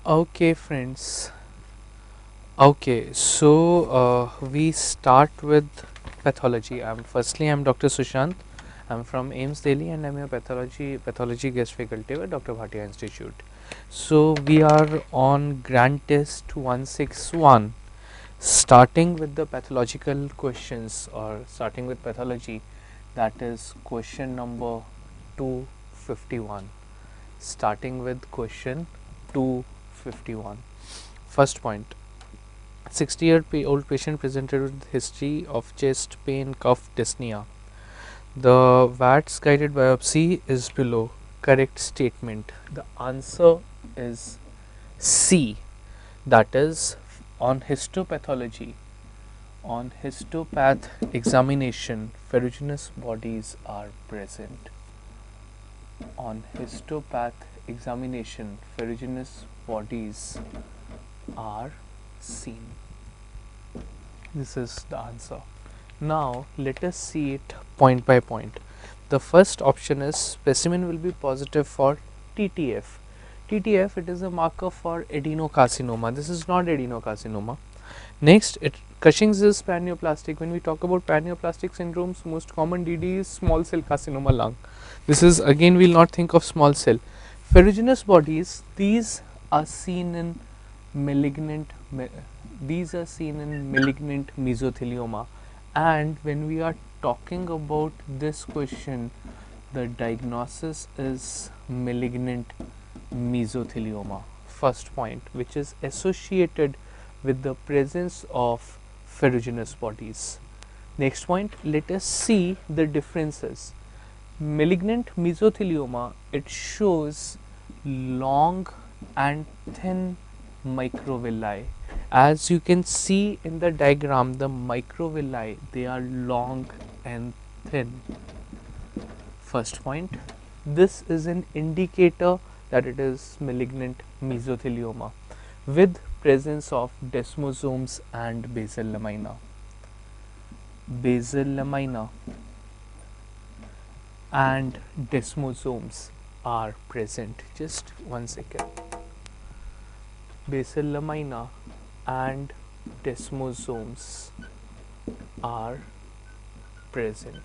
Okay, friends. Okay, so we start with pathology. I'm Dr. Sushant. I'm from AIMS Delhi, and I'm a pathology guest faculty at Dr. Bhatia Institute. So we are on Grand Test 161, starting with the pathological questions, or starting with pathology. That is question number 251. Starting with question 251. First point: 60-year-old patient presented with history of chest pain, cough, dyspnea. The VATS guided biopsy is below. Correct statement. The answer is C. That is, on histopathology, on histopath examination, ferruginous bodies are present. On histopath examination, ferruginous bodies are seen. This is the answer. Now let us see it point by point. The first option is specimen will be positive for TTF. TTF, it is a marker for adenocarcinoma. This is not adenocarcinoma. Next, Cushing's is paraneoplastic. When we talk about paraneoplastic syndromes, most common DD is small cell carcinoma lung. This is, again, we will not think of small cell. Ferruginous bodies, these are seen in malignant mesothelioma. And when we are talking about this question, the diagnosis is malignant mesothelioma. First point, which is associated with the presence of ferruginous bodies. Next point, let us see the differences. Malignant mesothelioma, it shows long and thin microvilli. As you can see in the diagram, the microvilli, they are long and thin. First point, this is an indicator that it is malignant mesothelioma with presence of desmosomes and basal lamina. Basal lamina and desmosomes are present. Just 1 second. Basal lamina and desmosomes are present.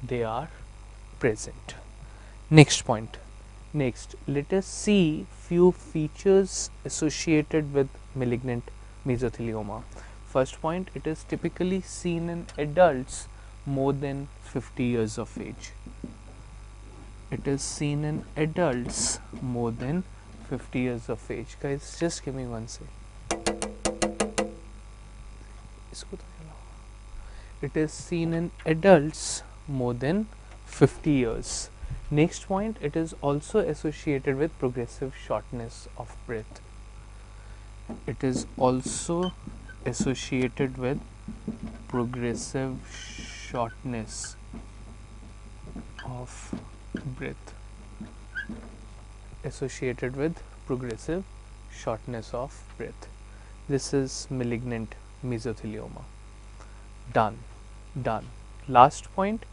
They are present. Next point. Next, let us see few features associated with malignant mesothelioma. First point, it is typically seen in adults more than 50 years of age. It is seen in adults more than 50 years of age. Guys, just give me 1 second. It is seen in adults more than 50 years. Next point, it is also associated with progressive shortness of breath. It is also associated with progressive shortness of breath. Associated with progressive shortness of breath. This is malignant mesothelioma. Done. Last point,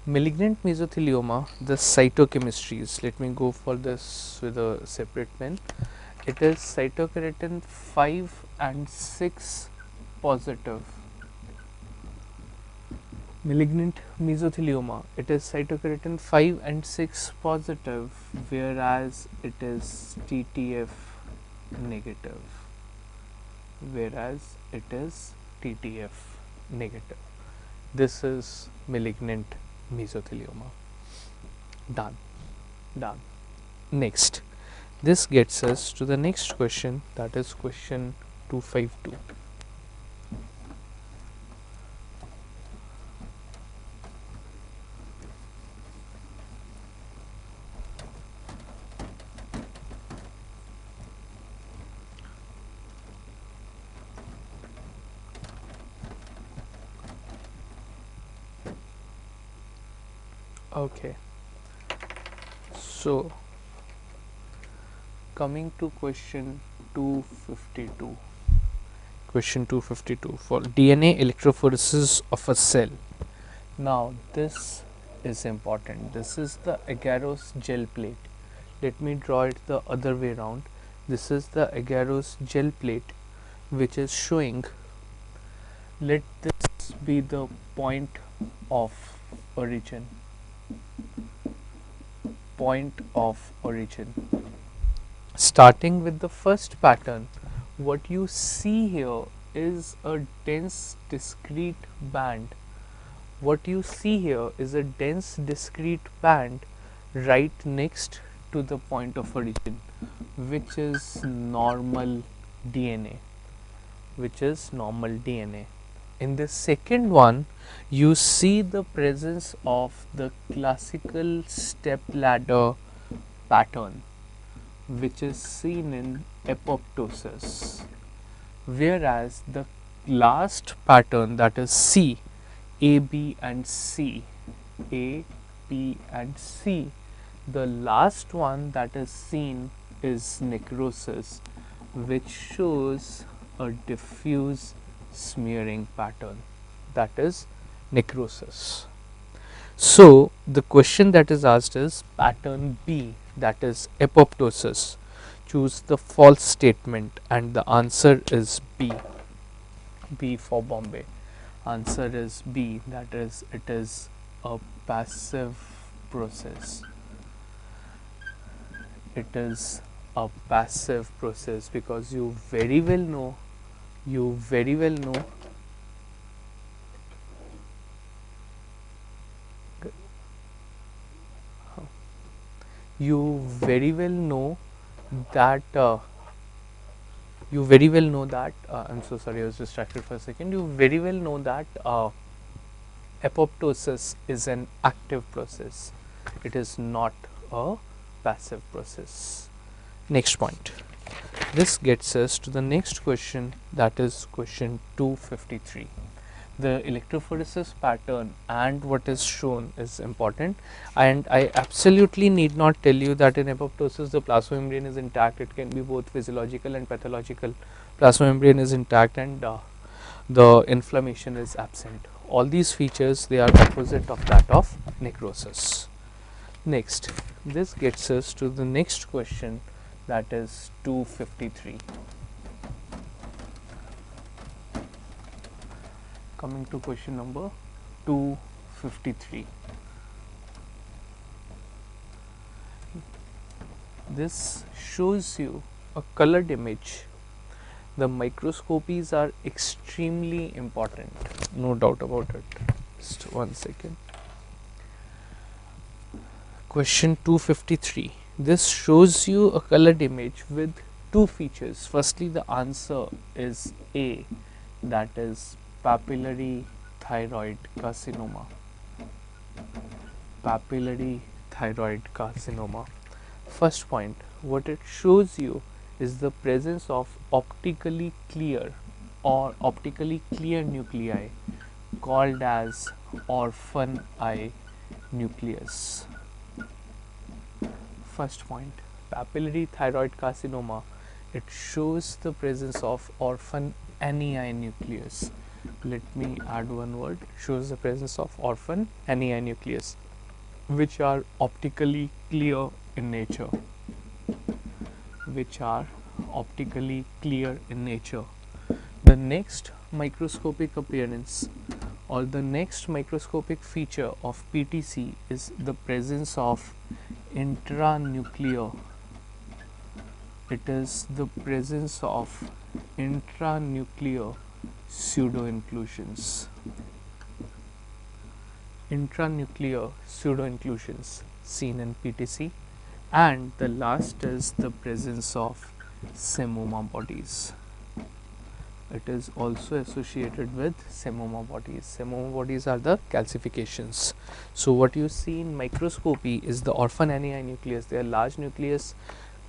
malignant mesothelioma, the cytochemistries. Let me go for this with a separate pen. It is cytokeratin 5 and 6 positive. Malignant mesothelioma, it is cytokeratin 5 and 6 positive, whereas it is TTF negative. This is malignant mesothelioma. Done. Next, this gets us to the next question, that is question 252. Okay, so coming to question 252. Question 252 for DNA electrophoresis of a cell. Now this is important. This is the agarose gel plate. Let me draw it the other way around. This is the agarose gel plate which is showing. Let this be the point of origin. Point of origin. Starting with the first pattern, what you see here is a dense discrete band. What you see here is a dense discrete band right next to the point of origin, which is normal DNA. Which is normal DNA. In the second one, you see the presence of the classical step ladder pattern, which is seen in apoptosis, whereas the last pattern, that is C, A, B and C, A, B and C, the last one that is seen is necrosis, which shows a diffuse smearing pattern, that is necrosis. So the question that is asked is pattern B, that is apoptosis. Choose the false statement and the answer is B. B for Bombay. Answer is B, that is it is a passive process. It is a passive process because you very well know you very well know that I'm so sorry, I was distracted for a second. You very well know that apoptosis is an active process. It is not a passive process. Next point. This gets us to the next question, that is question 253. The electrophoresis pattern and what is shown is important, and I absolutely need not tell you that in apoptosis the plasma membrane is intact. It can be both physiological and pathological. Plasma membrane is intact and the inflammation is absent. All these features, they are opposite of that of necrosis. Next, this gets us to the next question, that is 253. Coming to question number 253. This shows you a colored image. The microscopies are extremely important, no doubt about it. Just one second. Question 253. This shows you a colored image with two features. Firstly, the answer is A, that is papillary thyroid carcinoma. Papillary thyroid carcinoma. First point, what it shows you is the presence of optically clear nuclei called as orphan eye nucleus. First point, papillary thyroid carcinoma, it shows the presence of orphan eye nucleus. Let me add one word, shows the presence of orphan eye nucleus, which are optically clear in nature. The next microscopic appearance or the next microscopic feature of PTC is the presence of intranuclear. It is the presence of intranuclear pseudo-inclusions. Intranuclear pseudo-inclusions seen in PTC. And the last is the presence of semoma bodies. It is also associated with semoma bodies. Semoma bodies are the calcifications. So what you see in microscopy is the orphan eye nucleus. They are large nucleus,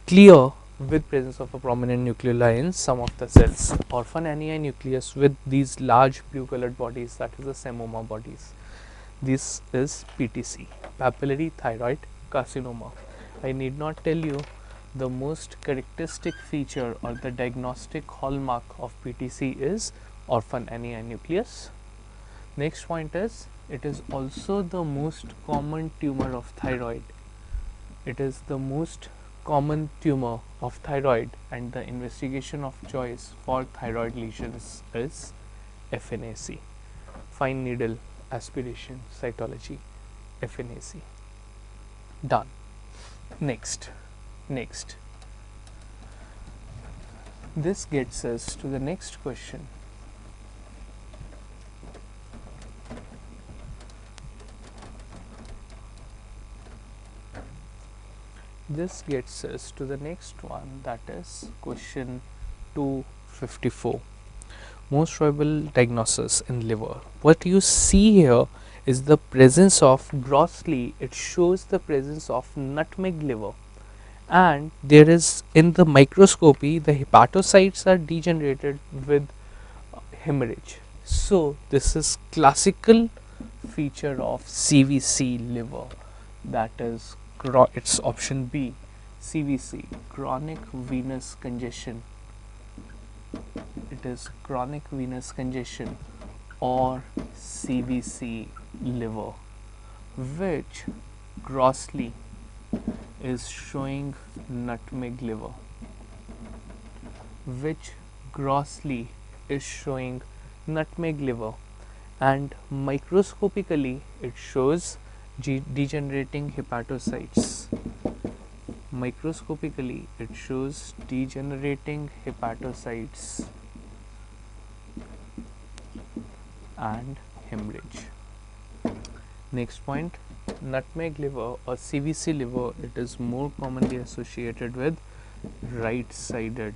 clear with presence of a prominent nucleoli in some of the cells. Orphan eye nucleus with these large blue colored bodies, that is the semoma bodies. This is PTC, papillary thyroid carcinoma. I need not tell you the most characteristic feature or the diagnostic hallmark of PTC is orphan eye nucleus. Next point is, it is also the most common tumor of thyroid. It is the most common tumor of thyroid and the investigation of choice for thyroid lesions is FNAC, fine needle aspiration cytology, FNAC. Done. Next. This gets us to the next question. This gets us to the next one, that is question 254. Most probable diagnosis in liver. What you see here is the presence of, grossly it shows the presence of nutmeg liver, and there is, in the microscopy, the hepatocytes are degenerated with hemorrhage. So this is classical feature of CVC liver, that is it's option B, CVC, chronic venous congestion. It is chronic venous congestion or CVC liver, which grossly is showing nutmeg liver, and microscopically it shows degenerating hepatocytes. And hemorrhage. Next point, nutmeg liver or CVC liver, it is more commonly associated with right-sided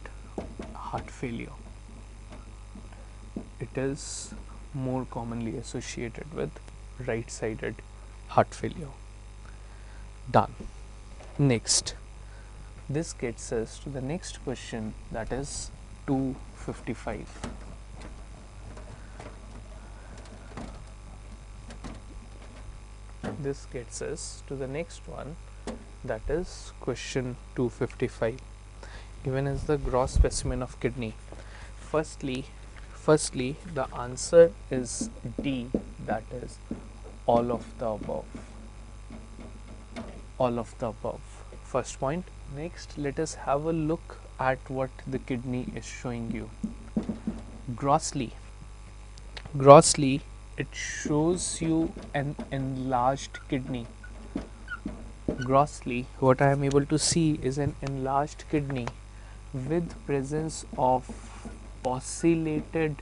heart failure. Done. Next. This gets us to the next question, that is 255. This gets us to the next one, that is question 255. Given as the gross specimen of kidney. Firstly, the answer is D, that is all of the above. First point. Next, let us have a look at what the kidney is showing you. Grossly, it shows you an enlarged kidney. Grossly, what I am able to see is an enlarged kidney with presence of poccilated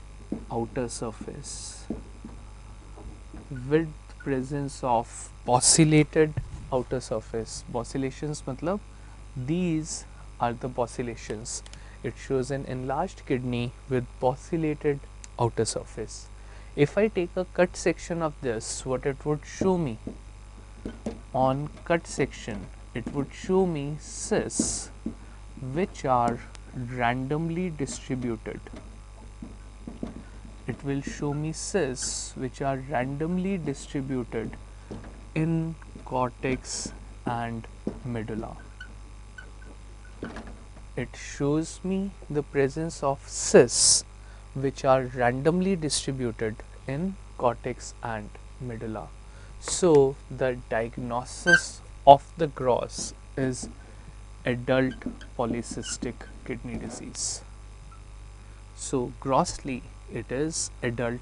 outer surface. Poccilations matlab these are the poccilations. It shows an enlarged kidney with poccilated outer surface. If I take a cut section of this, what it would show me? On cut section, it would show me cysts which are randomly distributed. In cortex and medulla. It shows me the presence of cysts which are randomly distributed in cortex and medulla. So the diagnosis of the gross is adult polycystic kidney disease. So grossly it is adult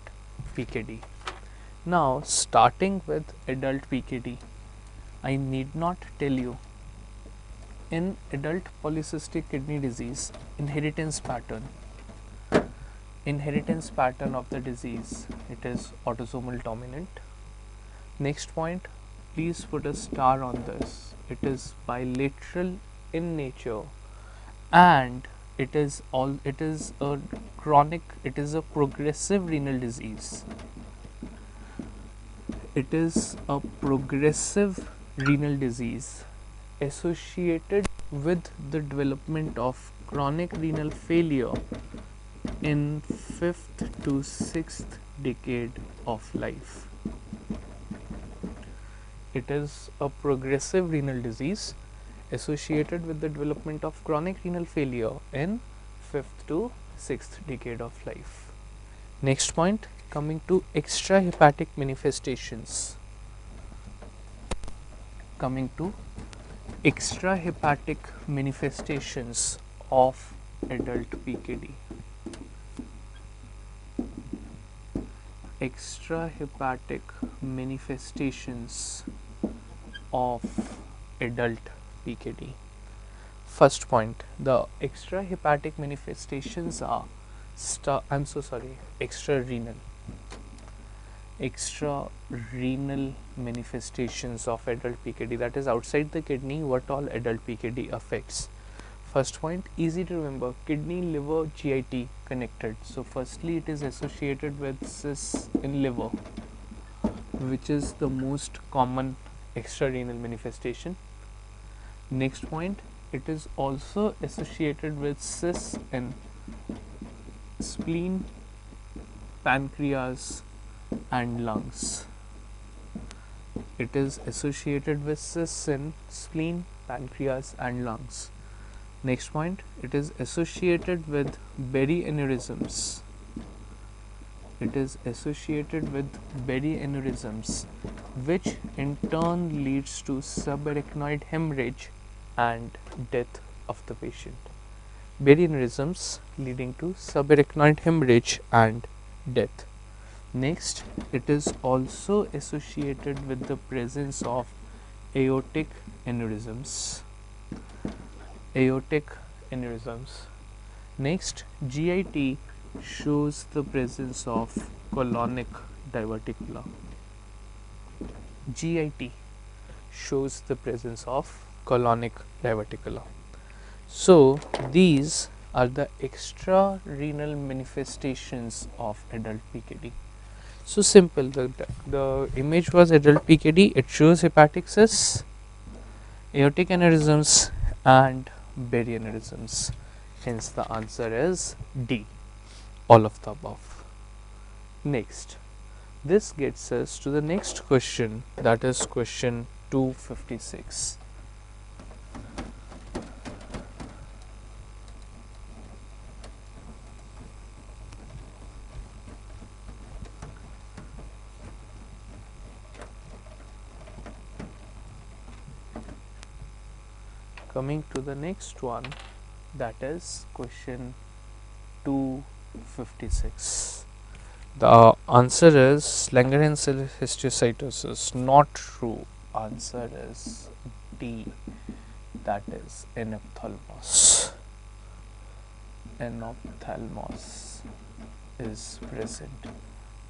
PKD. Now, starting with adult PKD, I need not tell you, in adult polycystic kidney disease, inheritance pattern of the disease, it is autosomal dominant. Next point, please put a star on this. It is bilateral in nature, and it is a progressive renal disease. It is a progressive renal disease associated with the development of chronic renal failure in 5th to 6th decade of life. It is a progressive renal disease associated with the development of chronic renal failure in 5th to 6th decade of life. Next point, coming to extrahepatic manifestations. Extrahepatic manifestations of adult PKD. Extrahepatic manifestations of adult PKD. First point, the extrahepatic manifestations are extra-renal manifestations of adult PKD, that is outside the kidney, what all adult PKD affects. First point, easy to remember, kidney, liver, GIT connected. So firstly it is associated with cysts in liver, which is the most common extrarenal manifestation. Next point, it is also associated with cysts in spleen, pancreas and lungs. It is associated with cysts in spleen, pancreas and lungs. Next point, it is associated with berry aneurysms. It is associated with berry aneurysms, which in turn leads to subarachnoid hemorrhage and death of the patient. Berry aneurysms leading to subarachnoid hemorrhage and death. Next, it is also associated with the presence of aortic aneurysms. Next, GIT shows the presence of colonic diverticula. GIT shows the presence of colonic diverticula. So these are the extra-renal manifestations of adult PKD. So simple, the image was adult PKD, it shows hepatic cysts, aortic aneurysms and berry aneurysms. Hence the answer is D, all of the above. Next, this gets us to the next question, that is question 256. Coming to the next one, that is question 256. The answer is Langerhans cell histiocytosis. Not true. Answer is D, that is enophthalmos. Enophthalmos is present.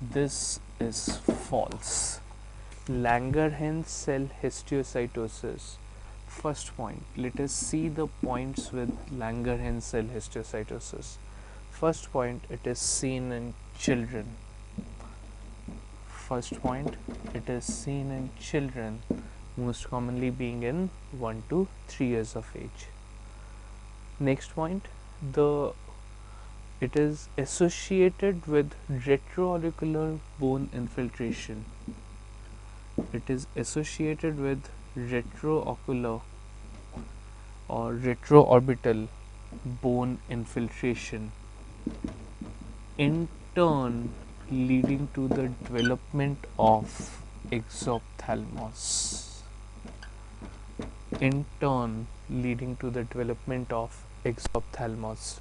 This is false. Langerhans cell histiocytosis. First point, let us see the points with Langerhans cell histiocytosis. First point, it is seen in children. Most commonly being in 1 to 3 years of age. Next point, it is associated with retroauricular bone infiltration. It is associated with retroocular or retroorbital bone infiltration, in turn leading to the development of exophthalmos.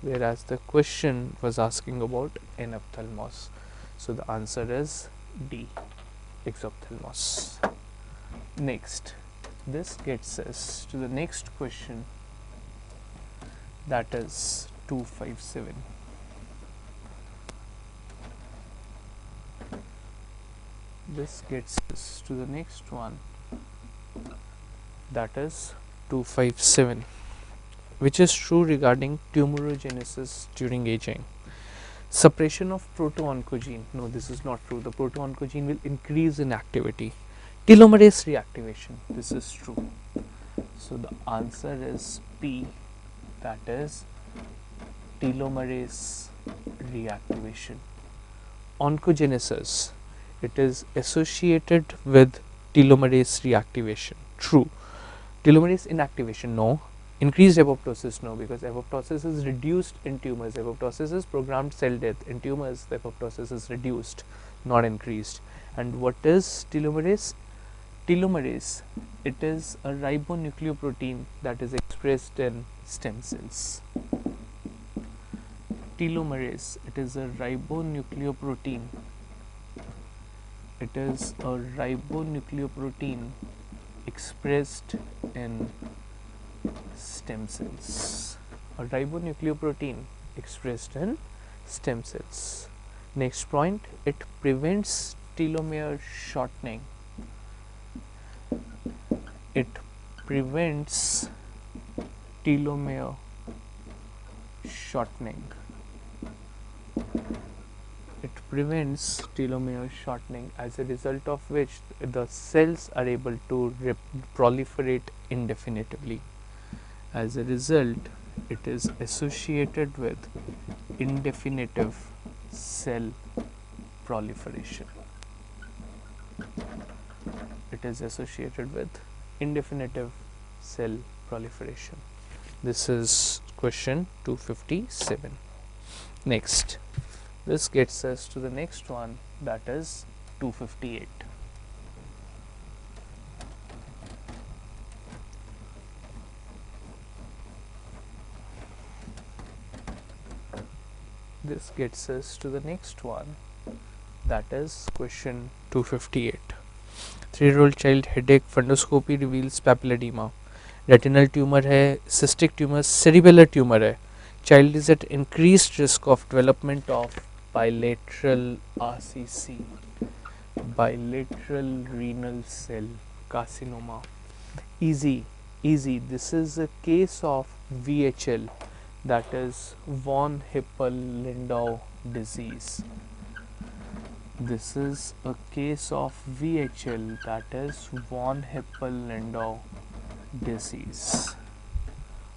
Whereas the question was asking about enophthalmos. So the answer is D, exophthalmos. Next, this gets us to the next question, that is 257. This gets us to the next one, that is 257, which is true regarding tumorigenesis during aging. Suppression of proto-oncogene. No, this is not true. The proto-oncogene will increase in activity. Telomerase reactivation. This is true. So the answer is P, that is telomerase reactivation. Oncogenesis. It is associated with telomerase reactivation. True. Telomerase inactivation. No. Increased apoptosis, no, because apoptosis is reduced in tumors. Apoptosis is programmed cell death. In tumors, the apoptosis is reduced, not increased. And what is telomerase? Telomerase, it is a ribonucleoprotein that is expressed in stem cells. Telomerase, it is a ribonucleoprotein. It is a ribonucleoprotein expressed in stem cells. A ribonucleoprotein expressed in stem cells. Next point, it prevents telomere shortening. It prevents telomere shortening. It prevents telomere shortening, as a result of which the cells are able to proliferate indefinitely. As a result, it is associated with indefinitive cell proliferation. It is associated with indefinitive cell proliferation. This is question 257. Next, this gets us to the next one, that is 258. This gets us to the next one, that is question 258. 3-year-old child headache, fundoscopy reveals papilledema. Retinal tumor है, cystic tumor, cerebellar tumor है. Child is at increased risk of development of bilateral RCC, bilateral renal cell carcinoma. Easy. This is a case of VHL, that is von Hippel-Lindau disease. This is a case of VHL, that is von Hippel-Lindau disease.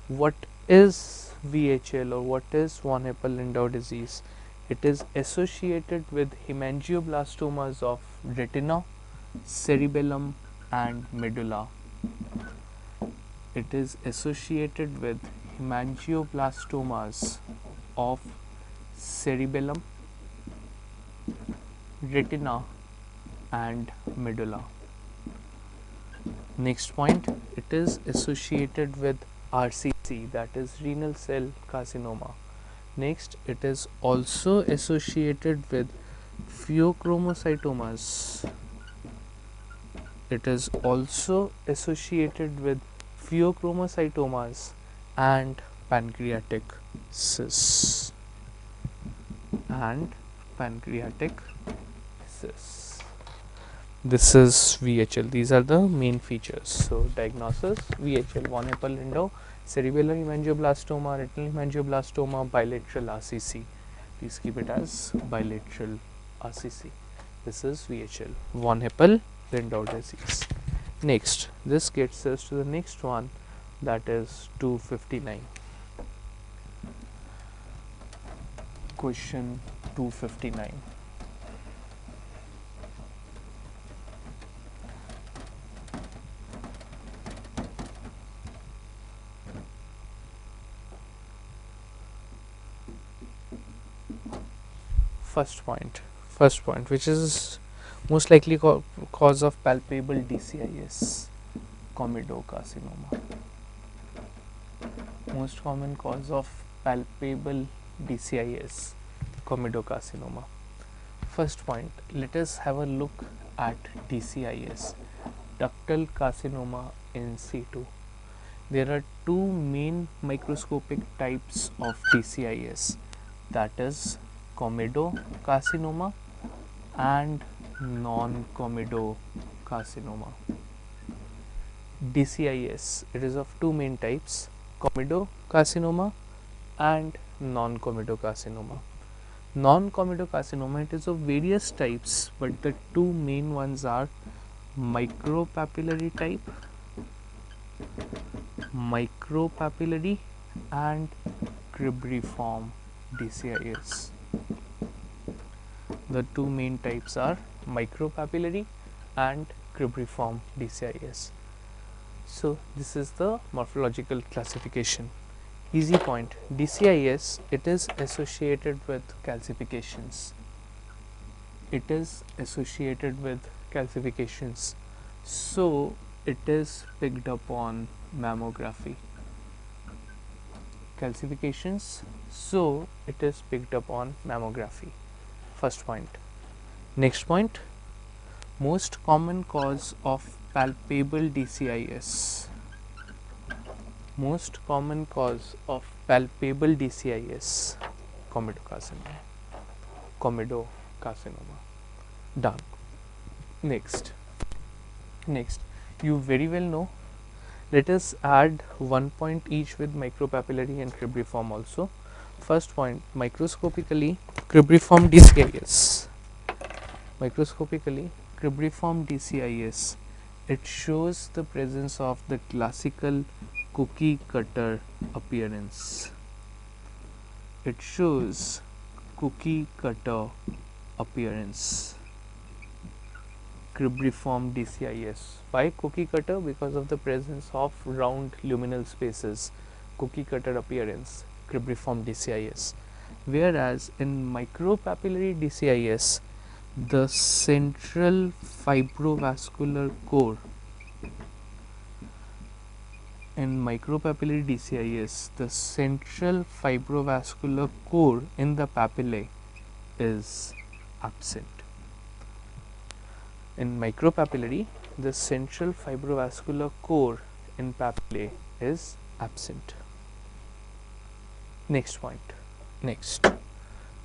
What is VHL or what is von Hippel-Lindau disease? It is associated with hemangioblastomas of retina, cerebellum and medulla. It is associated with hemangioblastomas of cerebellum, retina and medulla. Next point, it is associated with RCC, that is renal cell carcinoma. Next, it is also associated with pheochromocytomas. It is also associated with pheochromocytomas and pancreatic cysts. This is VHL. These are the main features. So, diagnosis: VHL, von Hippel-Lindau, cerebellar hemangioblastoma, retinal hemangioblastoma, bilateral RCC. Please keep it as bilateral RCC. This is VHL, von Hippel-Lindau disease. Next, this gets us to the next one, that is 259. Question 259. First point, which is most likely cause of palpable DCIS, comedocarcinoma. Most common cause of palpable DCIS, comedocarcinoma. First point, let us have a look at DCIS, ductal carcinoma in situ. There are two main microscopic types of DCIS, that is comedocarcinoma and non-comedocarcinoma. DCIS, it is of two main types, comedocarcinoma and non-comedocarcinoma. Non-comedocarcinoma, it is of various types, but the two main ones are micropapillary type, and cribriform DCIS. The two main types are micropapillary and cribriform DCIS. So, this is the morphological classification. Easy point, DCIS, it is associated with calcifications. So it is picked up on mammography. Calcifications, so it is picked up on mammography. First point. Next point, most common cause of palpable DCIS. Most common cause of palpable DCIS, comedocarcinoma. Comedocarcinoma. Done. Next, you very well know. Let us add 1 point each with micropapillary and cribriform also. First point, microscopically, cribriform DCIS. Microscopically, cribriform DCIS. It shows the presence of the classical cookie cutter appearance. It shows cookie cutter appearance. Cribriform DCIS. Why cookie cutter? Because of the presence of round luminal spaces. Cookie cutter appearance. Cribriform DCIS. Whereas in micropapillary DCIS, the central fibrovascular core, in micropapillary DCIS, the central fibrovascular core in the papillae is absent. In micropapillary, the central fibrovascular core in papillae is absent. Next point. Next.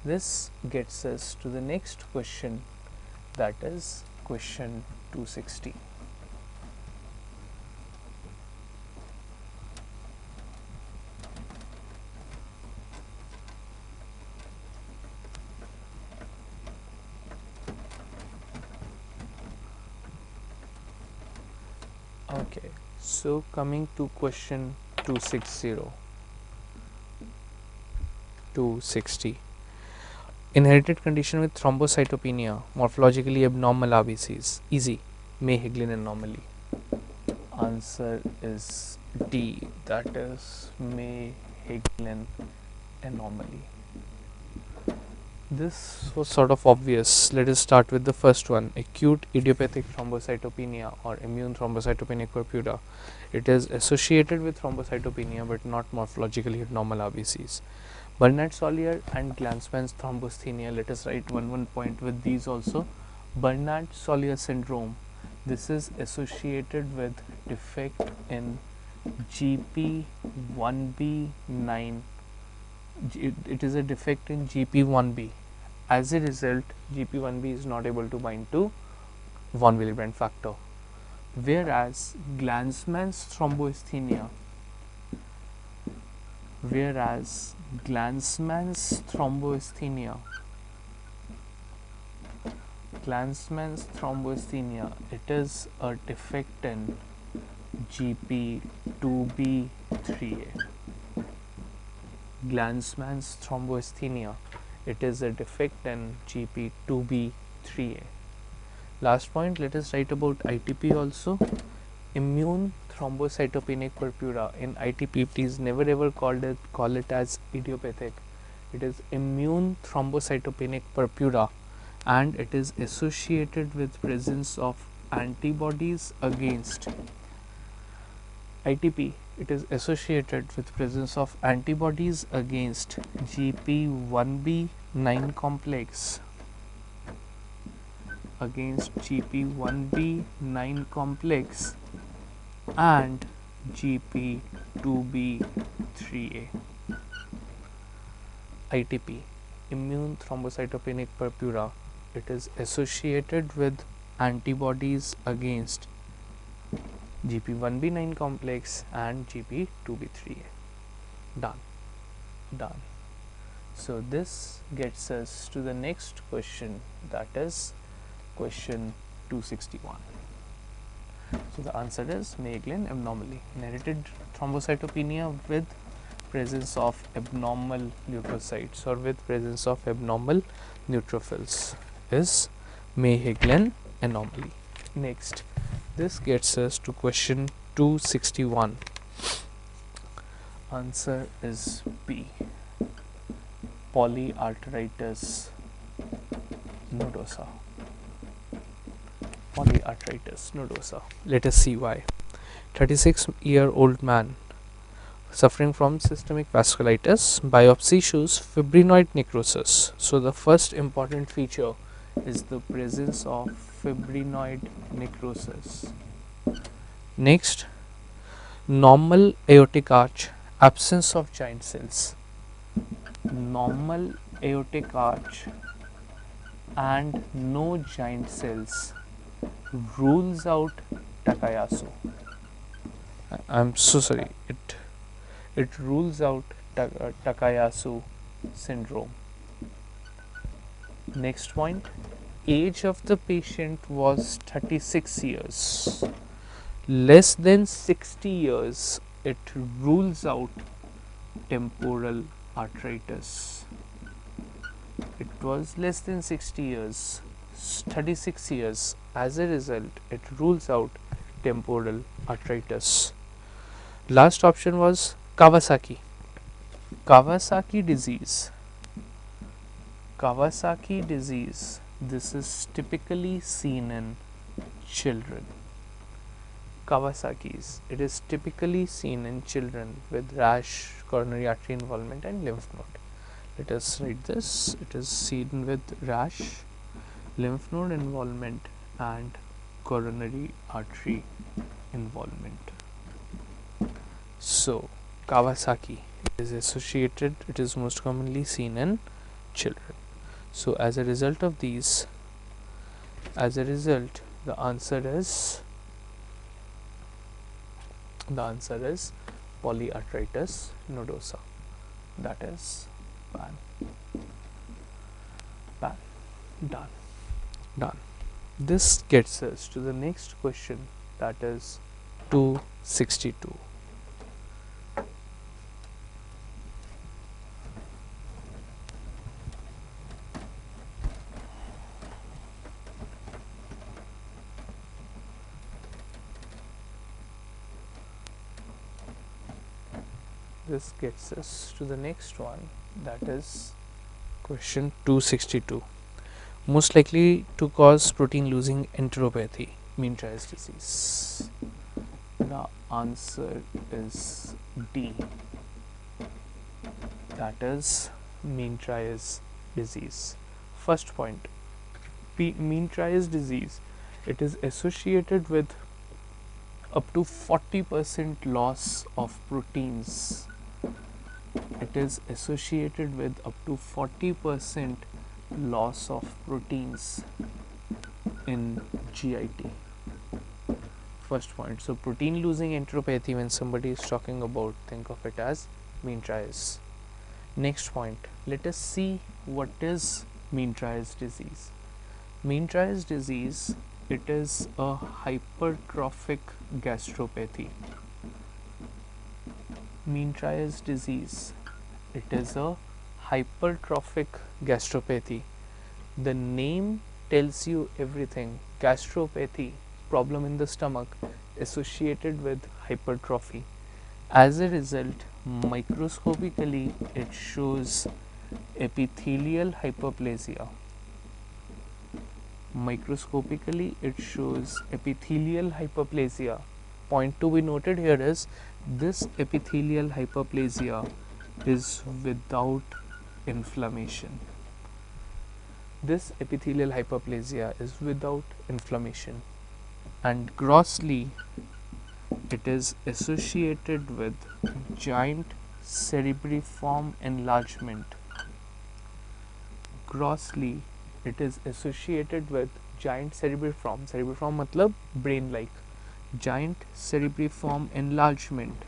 This gets us to the next question, that is question 260. Okay, so coming to question 260. Inherited condition with thrombocytopenia, morphologically abnormal RBCs. Easy. May-Higlin anomaly. Answer is D, that is May-Higlin anomaly. This was sort of obvious. Let us start with the first one, acute idiopathic thrombocytopenia or immune thrombocytopenic purpura. It is associated with thrombocytopenia but not morphologically abnormal RBCs. Bernard-Sollier and Glanzmann's thrombocythemia. Let us write one point with these also. Bernard-Sollier syndrome. This is associated with defect in GP1B9. It is a defect in GP1B. As a result, GP1B is not able to bind to von Willebrand factor. Whereas Glanzmann's thrombocythemia, it is a defect in GP2B3A. Glanzmann's thrombocythemia, it is a defect in GP2B3A. Last point, let us write about ITP also. Immune thrombocytopenic purpura. In ITP, please never ever call it as idiopathic. It is immune thrombocytopenic purpura, and it is associated with presence of antibodies against ITP. It is associated with presence of antibodies against GP1B9 complex, and GP2B3A. ITP, immune thrombocytopenic purpura. It is associated with antibodies against GP1B9 complex and GP2B3A. Done. So this gets us to the next question, that is question 261. So the answer is May-Higlin anomaly. Inherited thrombocytopenia with presence of abnormal leukocytes or with presence of abnormal neutrophils is May-Higlin anomaly. Next, this gets us to question 261. Answer is B, polyarteritis nodosa. polyarthritis nodosa. Let us see why. 36-year-old man suffering from systemic vasculitis. Biopsy shows fibrinoid necrosis. So the first important feature is the presence of fibrinoid necrosis. Next, normal aortic arch, absence of giant cells. Normal aortic arch and no giant cells rules out Takayasu. I'm so sorry. It rules out Takayasu syndrome. Next point, age of the patient was 36 years. Less than 60 years, it rules out temporal arthritis. It was less than 60 years, 36 years. As a result, it rules out temporal arthritis. Last option was Kawasaki. Kawasaki disease. Kawasaki disease. This is typically seen in children. Kawasaki's. It is typically seen in children with rash, coronary artery involvement, and lymph node. Let us write this. It is seen with rash, lymph node involvement, and coronary artery involvement. So, Kawasaki is associated, it is most commonly seen in children. So, as a result of these, the answer is polyarthritis nodosa. That is pan. Done. This gets us to the next question, that is 262. This gets us to the next one, that is question 262. Most likely to cause protein losing enteropathy, Meniere's disease. The answer is D. That is Meniere's disease. First point, Meniere's disease, it is associated with up to 40% loss of proteins. It is associated with up to 40% loss of proteins in GIT. First point. So protein losing enteropathy, when somebody is talking about, think of it as Meniere's. Next point, let us see what is Meniere's disease. Meniere's disease, it is a hypertrophic gastropathy. Meniere's disease, it is a hypertrophic gastropathy. The name tells you everything. Gastropathy, problem in the stomach, associated with hypertrophy. As a result, microscopically it shows epithelial hyperplasia. Microscopically it shows epithelial hyperplasia. Point to be noted here is this epithelial hyperplasia is without inflammation. This epithelial hyperplasia is without inflammation, and grossly it is associated with giant cerebriform enlargement. Grossly it is associated with giant cerebriform. Cerebriform matlab brain like. Giant cerebriform enlargement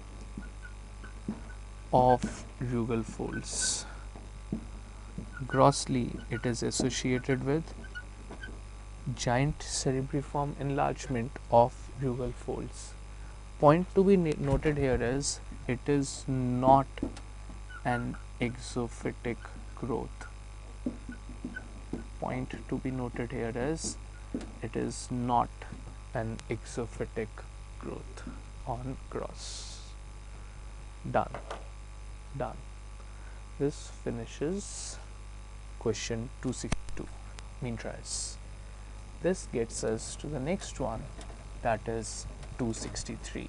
of rugal folds. Grossly it is associated with giant cerebriform enlargement of rugal folds. Point to be noted here is it is not an exophytic growth. Point to be noted here is it is not an exophytic growth on gross. Done. This finishes question 262, Meniere's. This gets us to the next one, that is 263.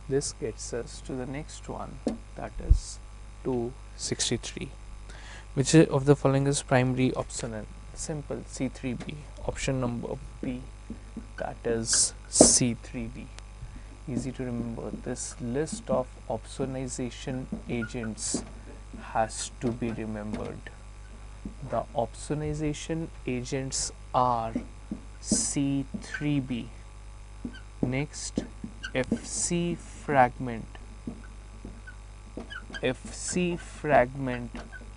This gets us to the next one, that is 263. Which of the following is primary optional? Simple, C3b. Option number B, that is C3b. Easy to remember. This list of opsonization agents has to be remembered. The opsonization agents are C3b. Next, FC fragment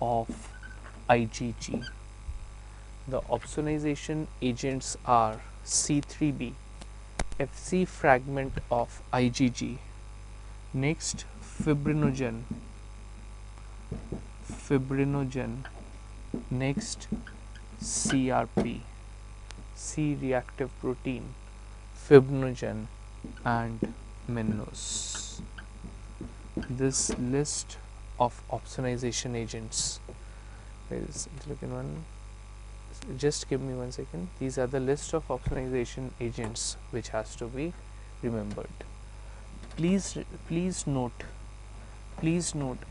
of IgG. The opsonization agents are C3b, FC fragment of IgG. Next, fibrinogen. Next, CRP, C-reactive protein, fibrinogen, and mannose. This list of opsonization agents is one. Just give me 1 second. These are the list of opsonization agents which has to be remembered. Please note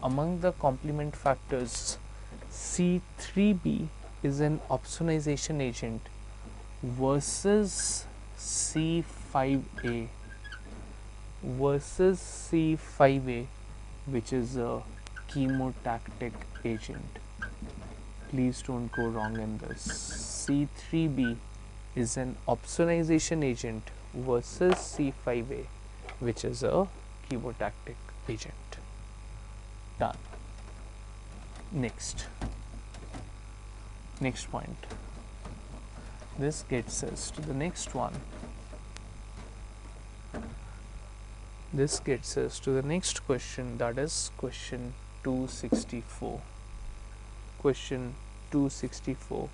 among the complement factors, C3b is an opsonization agent versus C5a which is a chemotactic agent. Please don't go wrong in this. C3b is an opsonization agent versus C5a which is a chemotactic agent. Done. Next point. This gets us to the next one. This gets us to the next question, that is question 264. Question 264.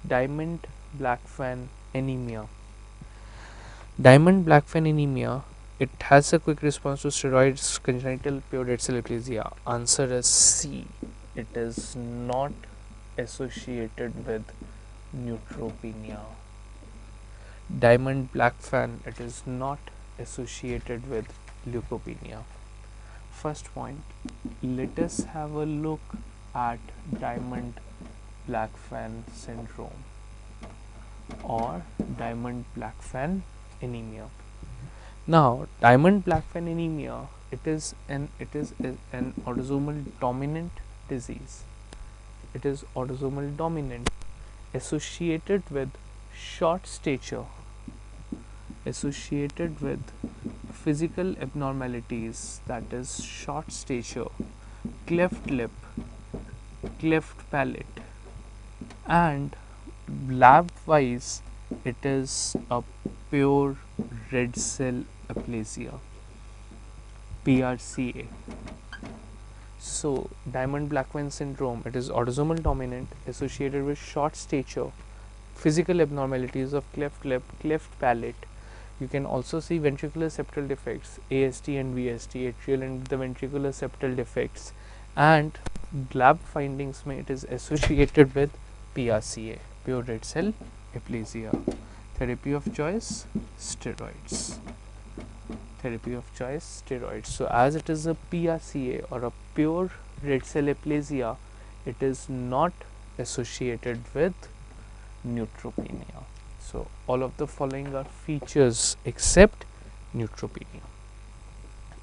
Diamond-Blackfan anemia. Diamond-Blackfan anemia, it has a quick response to steroids, congenital pure red cell aplasia. Answer is C. It is not associated with neutropenia. Diamond-Blackfan, it is not associated with leukopenia. First point, let us have a look at Diamond-Blackfan syndrome or Diamond-Blackfan anemia. Now, Diamond-Blackfan anemia, it is an autosomal dominant disease. It is autosomal dominant, associated with short stature, associated with physical abnormalities, that is short stature, cleft lip, cleft palate, and lab wise it is a pure red cell aplasia, PRCA. So Diamond-Blackfan syndrome, it is autosomal dominant, associated with short stature, physical abnormalities of cleft lip, cleft palate. You can also see ventricular septal defects, AST and VST, atrial and the ventricular septal defects, and lab findings may it is associated with PRCA, pure red cell aplasia. Therapy of choice, steroids. Therapy of choice, steroids. So as it is a PRCA or a pure red cell aplasia, it is not associated with neutropenia. So all of the following are features except neutropenia.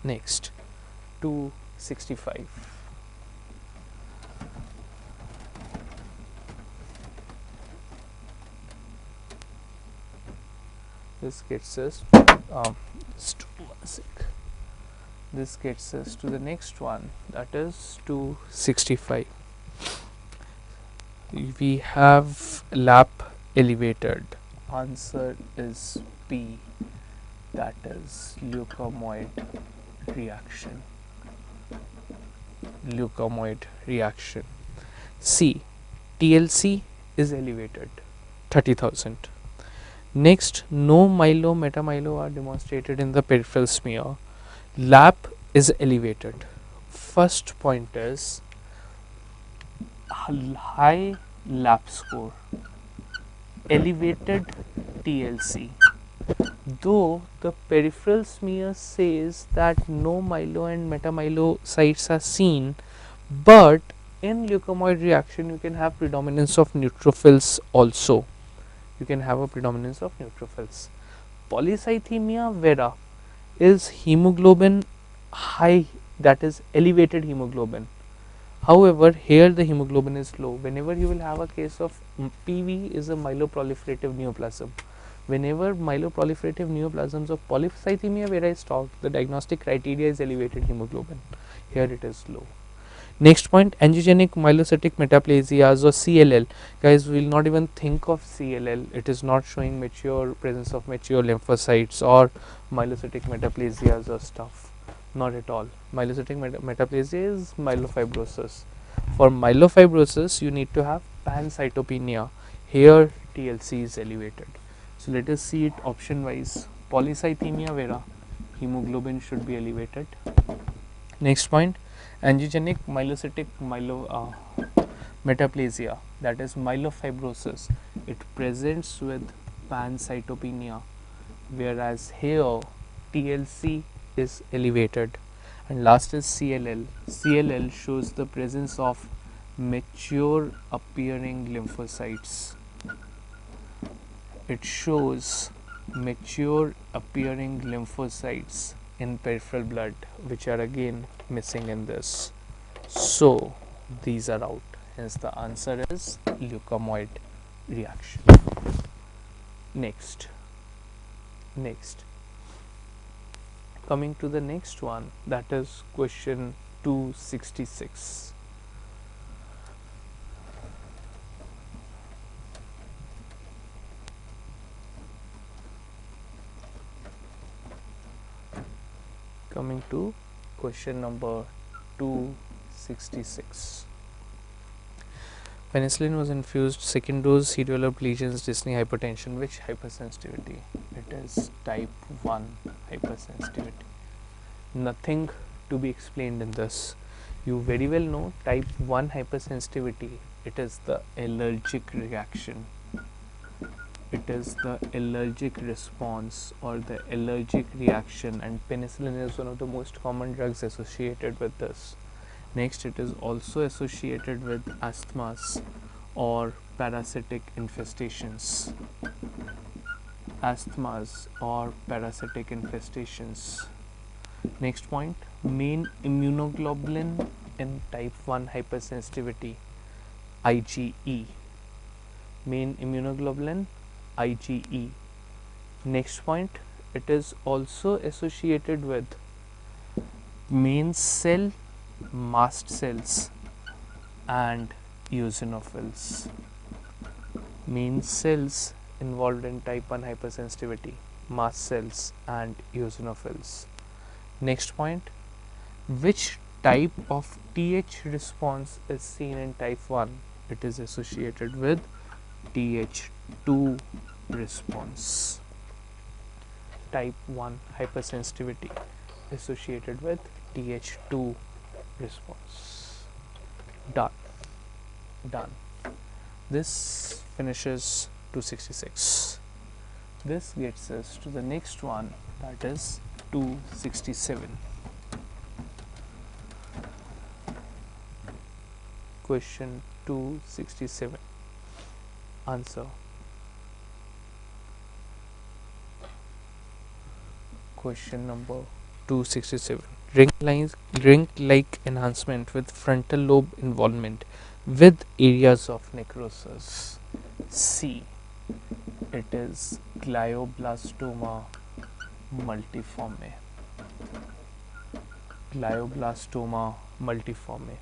Next, 265. This gets us this gets us to the next one, that is 265. We have lap elevated. Answer is B, that is leukomoid reaction. C, TLC is elevated, 30,000. Next, no myelo, metamyelo are demonstrated in the peripheral smear. Lap is elevated? First point is high lap score, elevated TLC. Though the peripheral smear says that no myelo and metamyelocytes are seen, but in leukemoid reaction you can have predominance of neutrophils also. You can have a predominance of neutrophils. Polycythemia vera is hemoglobin high, that is elevated hemoglobin. However, here the hemoglobin is low. Whenever you will have a case of PV is a myeloproliferative neoplasm. Whenever myeloproliferative neoplasms of polycythemia vera is talked, the diagnostic criteria is elevated hemoglobin. Here it is low. Next point, angiogenic myelocytic metaplasias or CLL. Guys, we will not even think of CLL. It is not showing mature presence of mature lymphocytes or myelocytic metaplasias or stuff. Not at all. Myelocytic metaplasia is myelofibrosis. For myelofibrosis, you need to have pancytopenia. Here, TLC is elevated. So let us see it option wise. Polycythemia vera, hemoglobin should be elevated. Next point, angiogenic myelocytic metaplasia, that is myelofibrosis. It presents with pancytopenia, whereas here TLC is elevated. And last is CLL. CLL shows the presence of mature appearing lymphocytes. It shows mature appearing lymphocytes in peripheral blood, which are again missing in this. So these are out. Hence the answer is leukemoid reaction. Next, coming to the next one, that is question 266. Coming to question number 266. Penicillin was infused, second dose, cerebral lesions, Disney hypertension. Which hypersensitivity? It is type 1 hypersensitivity. Nothing to be explained in this. You very well know type 1 hypersensitivity. It is the allergic reaction. It is the allergic response or the allergic reaction, and penicillin is one of the most common drugs associated with this. Next, it is also associated with asthmas or parasitic infestations. Asthmas or parasitic infestations. Next point, main immunoglobulin in type 1 hypersensitivity, IgE. Main immunoglobulin, IgE. Next point, it is also associated with main cell, mast cells and eosinophils. Main cells involved in type 1 hypersensitivity, mast cells and eosinophils. Next point, which type of TH response is seen in type 1? It is associated with TH2 response. Type 1 hypersensitivity associated with TH2 response. Done. This finishes 266. This gets us to the next one, that is 267. Question 267. Answer. Question number 267. Ring-like enhancement with frontal lobe involvement with areas of necrosis. C. It is glioblastoma multiforme. Glioblastoma multiforme.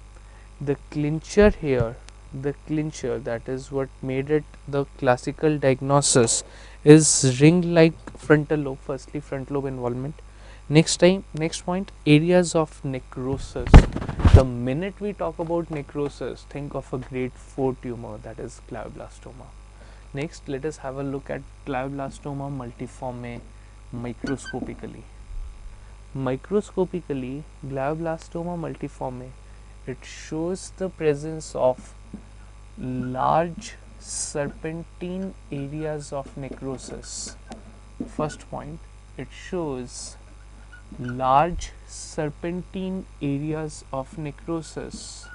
The clincher here, that is what made it the classical diagnosis, is ring-like frontal lobe. Firstly, frontal lobe involvement. Next point, areas of necrosis. The minute we talk about necrosis, think of a grade 4 tumor, that is glioblastoma. Next, let us have a look at glioblastoma multiforme microscopically. Microscopically, glioblastoma multiforme, it shows the presence of large serpentine areas of necrosis. First point, it shows large serpentine areas of necrosis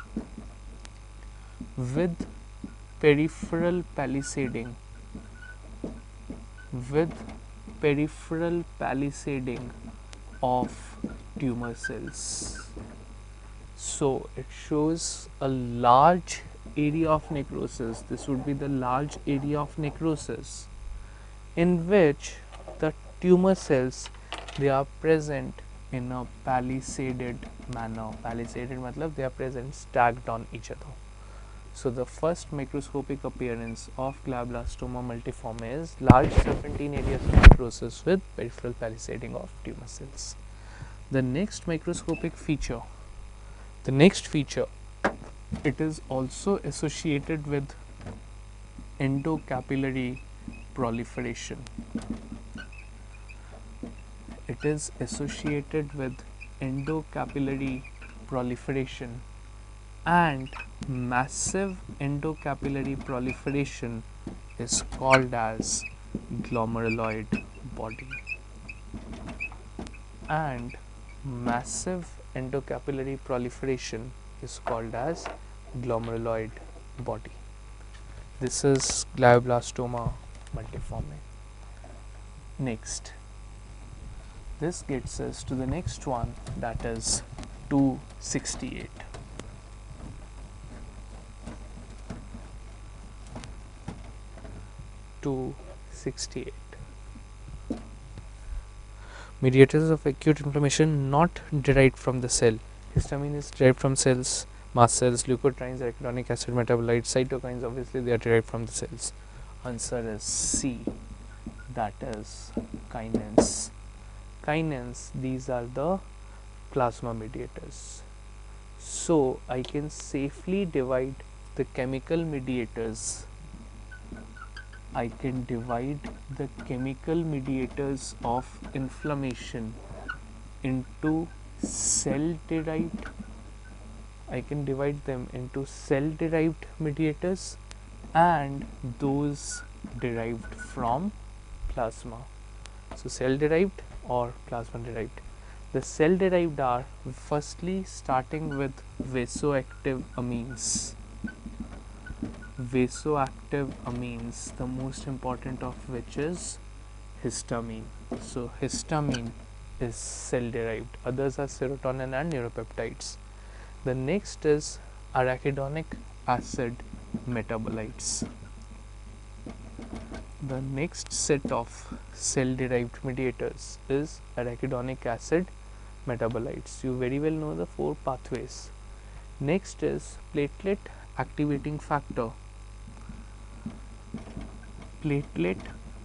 with peripheral palisading with peripheral palisading of tumor cells. So it shows a large area of necrosis. This would be the large area of necrosis in which the tumor cells, they are present in a palisaded manner. Palisaded matlab they are present stacked on each other. So the first microscopic appearance of glioblastoma multiforme is large serpentine areas of necrosis with peripheral palisading of tumor cells. The next microscopic feature, it is also associated with endocapillary proliferation. It is associated with endocapillary proliferation, and massive endocapillary proliferation is called as glomeruloid body. And massive endocapillary proliferation is called as glomeruloid body. This is glioblastoma multiforme. Next, this gets us to the next one, that is 268. Mediators of acute inflammation not derived from the cell. Histamine is derived from cells, mast cells, leukotrienes, arachidonic acid metabolites, cytokines, obviously they are derived from the cells. Answer is C, that is kinins. Kinins, these are the plasma mediators. So I can safely divide the chemical mediators. I can divide the chemical mediators of inflammation into cell-derived. I can divide them into cell-derived mediators and those derived from plasma. So cell-derived or plasma-derived. The cell-derived are firstly starting with vasoactive amines. Vasoactive amines, the most important of which is histamine. So histamine is cell derived, others are serotonin and neuropeptides. The next is arachidonic acid metabolites. The next set of cell derived mediators is arachidonic acid metabolites. You very well know the 4 pathways. Next is platelet activating factor. Platelet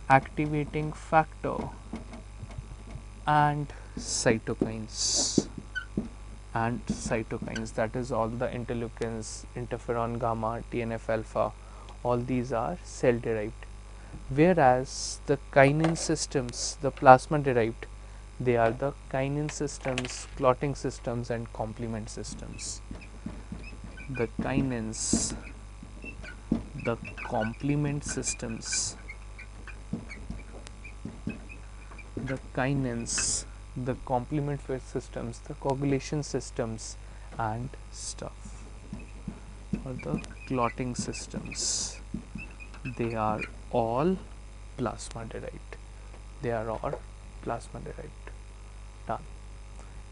activating factor and cytokines. That is all the interleukins, interferon gamma, TNF alpha, all these are cell derived, whereas the kinin systems, the plasma derived, they are the kinin systems, clotting systems and complement systems. The kinins, the complement systems, the kinins, the complement systems, the coagulation systems and stuff, or the clotting systems, they are all plasma derived. Done.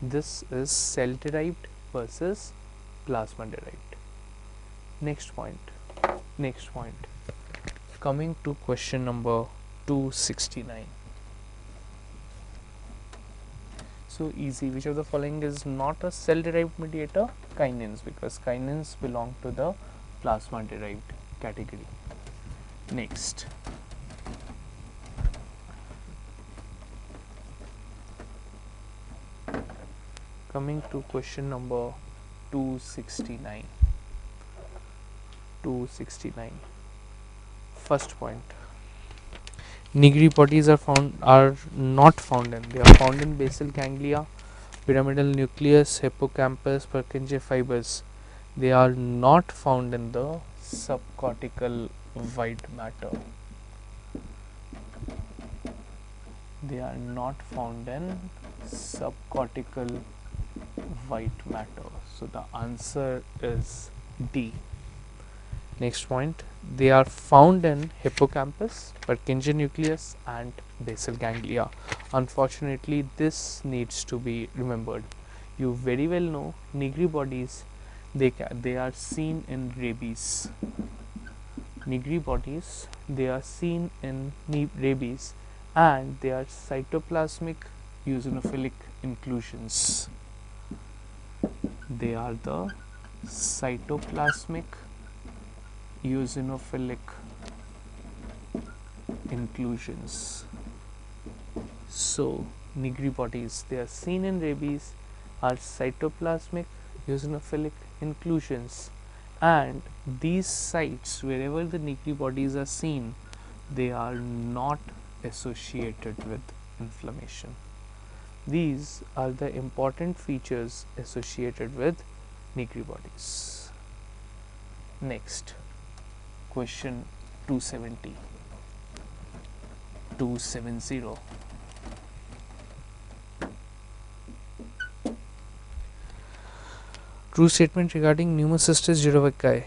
This is cell derived versus plasma derived. Next point. Coming to question number 269. So easy. Which of the following is not a cell derived mediator? Kinins, because kinins belong to the plasma derived category. Next. Coming to question number 269. First point. Negri bodies are not found in. They are found in basal ganglia, pyramidal nucleus, hippocampus, Purkinje fibers, they are not found in the subcortical white matter. They are not found in subcortical white matter. So the answer is D. Next point, they are found in hippocampus, Purkinje nucleus and basal ganglia. Unfortunately, this needs to be remembered. You very well know Negri bodies, they are seen in rabies. Negri bodies, they are seen in rabies and they are cytoplasmic eosinophilic inclusions. They are the cytoplasmic eosinophilic inclusions. So, Negri bodies, they are seen in rabies, are cytoplasmic eosinophilic inclusions, and these sites, wherever the Negri bodies are seen, they are not associated with inflammation. These are the important features associated with Negri bodies. Next, question 270. True statement regarding pneumocystis jirovecii.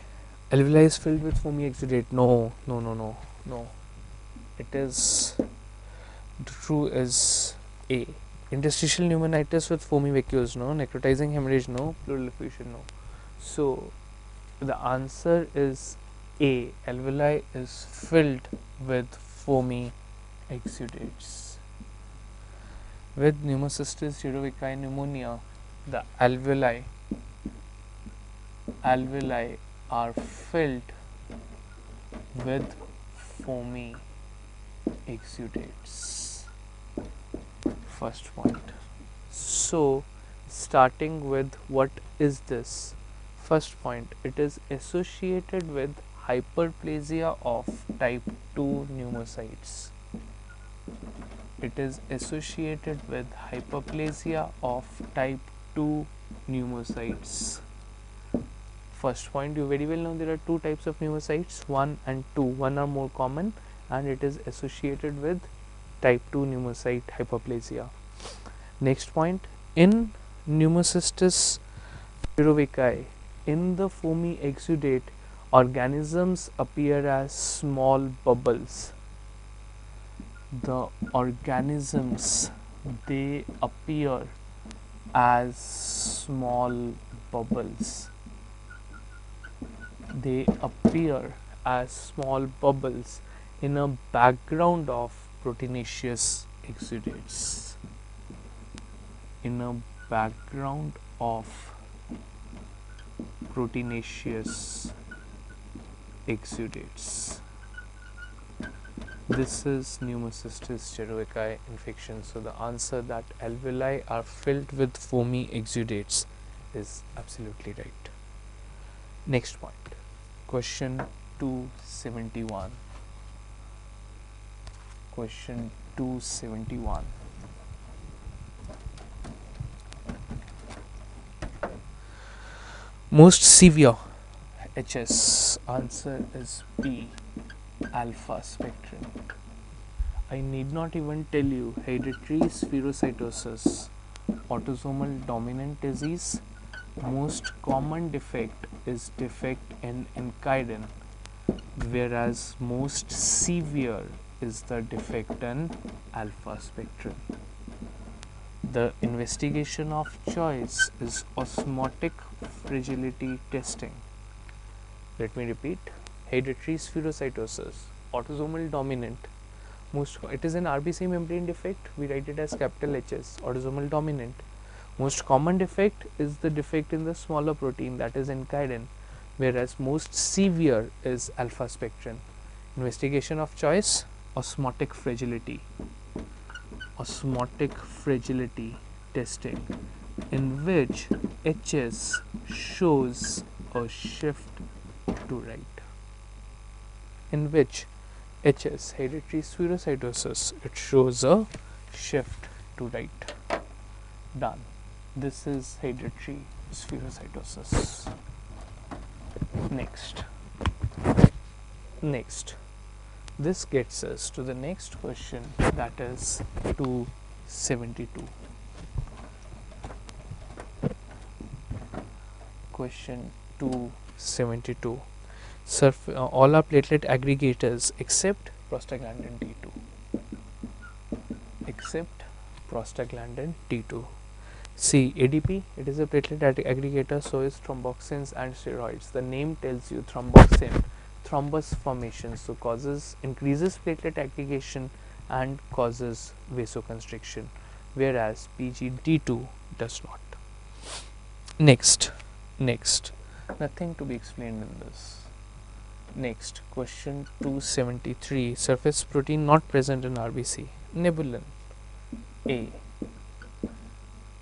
Alveoli is filled with foamy exudate. No. It is true is A. Interstitial pneumonitis with foamy vacuoles. No. Necrotizing hemorrhage. No. Pleural effusion. No. So the answer is A. Alveoli is filled with foamy exudates. With pneumocystis jirovecii pneumonia, the alveoli are filled with foamy exudates. First point. So, starting with what is this? First point, it is associated with hyperplasia of type 2 pneumocytes. It is associated with hyperplasia of type 2 pneumocytes. First point, you very well know there are two types of pneumocytes, 1 and 2. 1 are more common and it is associated with type 2 pneumocyte hyperplasia. Next point, in pneumocystis jirovecii, in the foamy exudate, organisms appear as small bubbles. The organisms, they appear as small bubbles. They appear as small bubbles in a background of proteinaceous exudates. In a background of proteinaceous exudates. This is pneumocystis jirovecii infection. So the answer that alveoli are filled with foamy exudates is absolutely right. Next point. Question 271. Question 271. Most severe HS. Answer is B. Alpha spectrum. I need not even tell you hereditary spherocytosis, autosomal dominant disease. Most common defect is defect in enkydin, whereas most severe is the defect in alpha spectrum. The investigation of choice is osmotic fragility testing. Let me repeat. Hereditary spherocytosis, autosomal dominant, it is an RBC membrane defect, we write it as capital HS, autosomal dominant. Most common defect is the defect in the smaller protein, that is enkydin, whereas most severe is alpha spectrum. Investigation of choice, osmotic fragility testing, in which HS shows a shift to right. In which HS, hereditary spherocytosis, it shows a shift to right. Done. This is hereditary spherocytosis. Next, this gets us to the next question, that is 272. Question 272. All are platelet aggregators except prostaglandin T2. Except prostaglandin T2. See, ADP, it is a platelet aggregator, so is thromboxanes and steroids. The name tells you thromboxane, thrombus formation, so increases platelet aggregation and causes vasoconstriction, whereas PGD2 does not. Next, nothing to be explained in this. Next, question 273. Surface protein not present in RBC. Nibulin. A.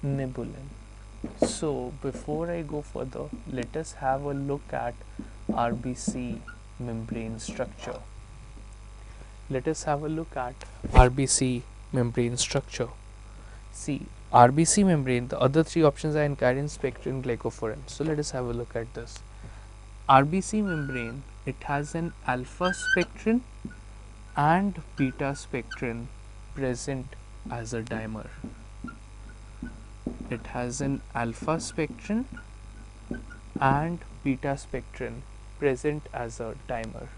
Nibulin. So, before I go further, let us have a look at RBC membrane structure. Let us have a look at RBC membrane structure. See, RBC membrane, the other three options are ankyrin, spectrin, glycophorin. So, let us have a look at this. RBC membrane, it has an alpha spectrin and beta spectrin present as a dimer. It has an alpha spectrin and beta spectrin present as a dimer.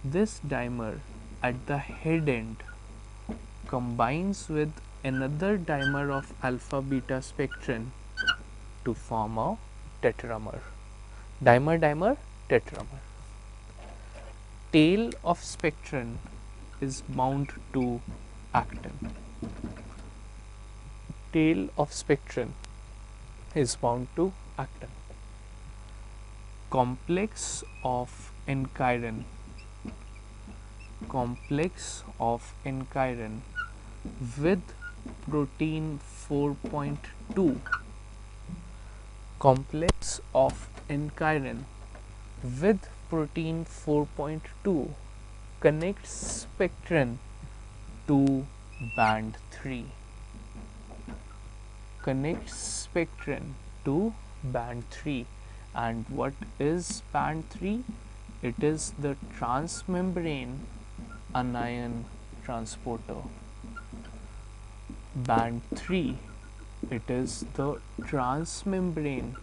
This dimer at the head end combines with another dimer of alpha beta spectrin to form a tetramer. Dimer tetramer. Tail of spectrin is bound to actin. Tail of spectrin is bound to actin. Complex of ankyrin with protein 4.2. Complex of ankyrin with protein 4.2 connects spectrin to band 3. Connects spectrin to band 3. And what is band 3? It is the transmembrane anion transporter. Band 3, it is the transmembrane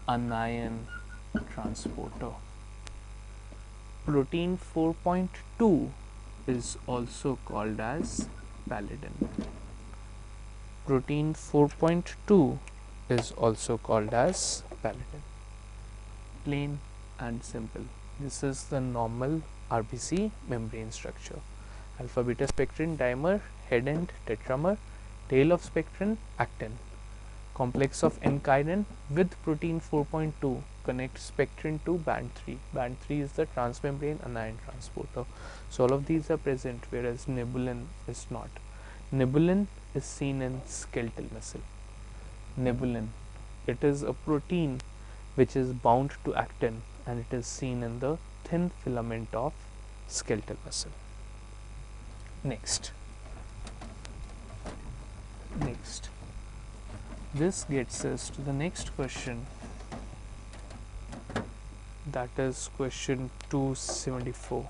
anion transporter. Protein 4.2 is also called as pallidin. Protein 4.2 is also called as pallidin. Plain and simple. This is the normal RBC membrane structure. Alpha beta spectrin dimer, head end tetramer, tail of spectrin actin. Complex of ankyrin with protein 4.2 connects spectrin to band 3. Band 3 is the transmembrane anion transporter. So all of these are present, whereas nibulin is not. Nibulin is seen in skeletal muscle. Nibulin, it is a protein which is bound to actin and it is seen in the thin filament of skeletal muscle. Next, this gets us to the next question, that is question 274.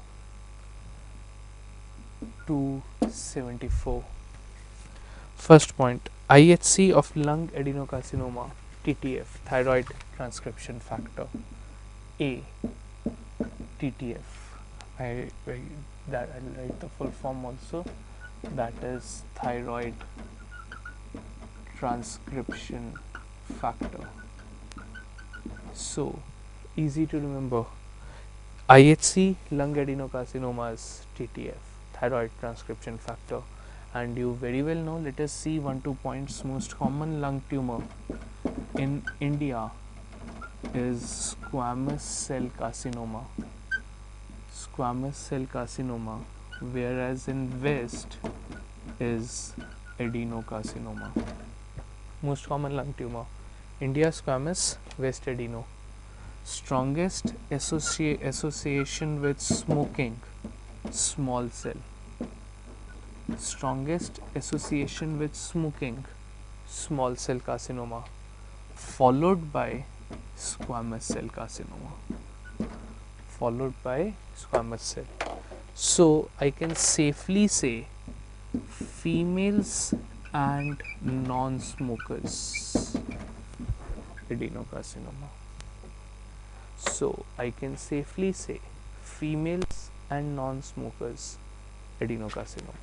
274. First point, IHC of lung adenocarcinoma, TTF, thyroid transcription factor. A, TTF. I'll write the full form also, that is thyroid transcription factor. So, easy to remember. IHC, lung adenocarcinomas, TTF, thyroid transcription factor. And you very well know, let us see 1-2 points. Most common lung tumor in India is squamous cell carcinoma. Squamous cell carcinoma, whereas in West is adenocarcinoma. Most common lung tumor, India squamous, West adeno. Strongest association with smoking, small cell. Strongest association with smoking, small cell carcinoma, followed by squamous cell carcinoma, followed by squamous cell. So I can safely say females and non-smokers adenocarcinoma. So I can safely say females and non-smokers adenocarcinoma.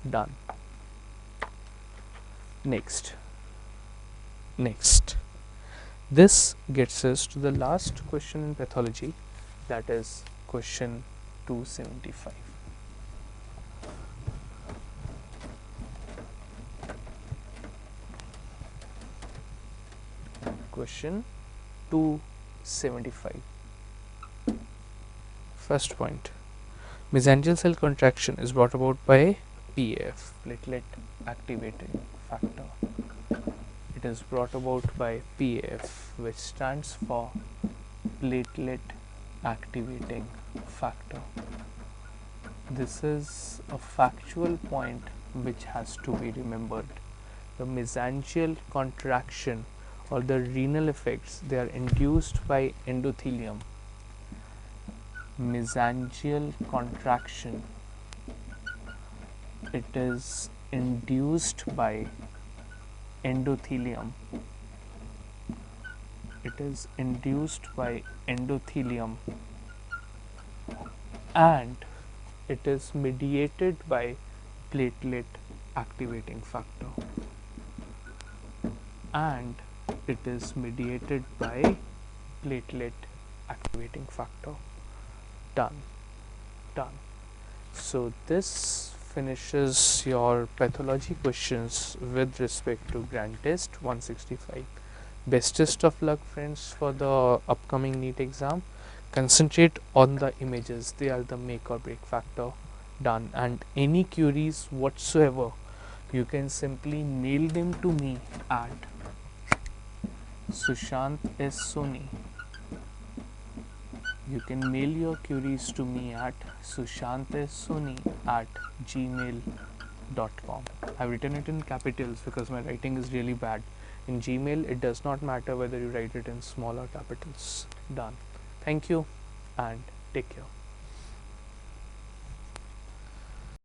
Done. Next. This gets us to the last question in pathology, that is question 275. Question 275. First point. Mesangial cell contraction is brought about by PAF, platelet activating factor. It is brought about by PAF, which stands for platelet activating factor. This is a factual point which has to be remembered. The mesangial contraction or the renal effects, they are induced by endothelium. Mesangial contraction, it is induced by endothelium. It is induced by endothelium and it is mediated by platelet activating factor. And it is mediated by platelet activating factor. Done. So this finishes your pathology questions with respect to grand test 165. Bestest of luck, friends, for the upcoming NEET exam. Concentrate on the images, they are the make or break factor. Done. And any queries whatsoever, you can simply mail them to me at Sushant S. Soni. You can mail your queries to me at sushantessoni@gmail.com. I've written it in capitals because my writing is really bad. In Gmail, it does not matter whether you write it in small or capitals. Done. Thank you and take care.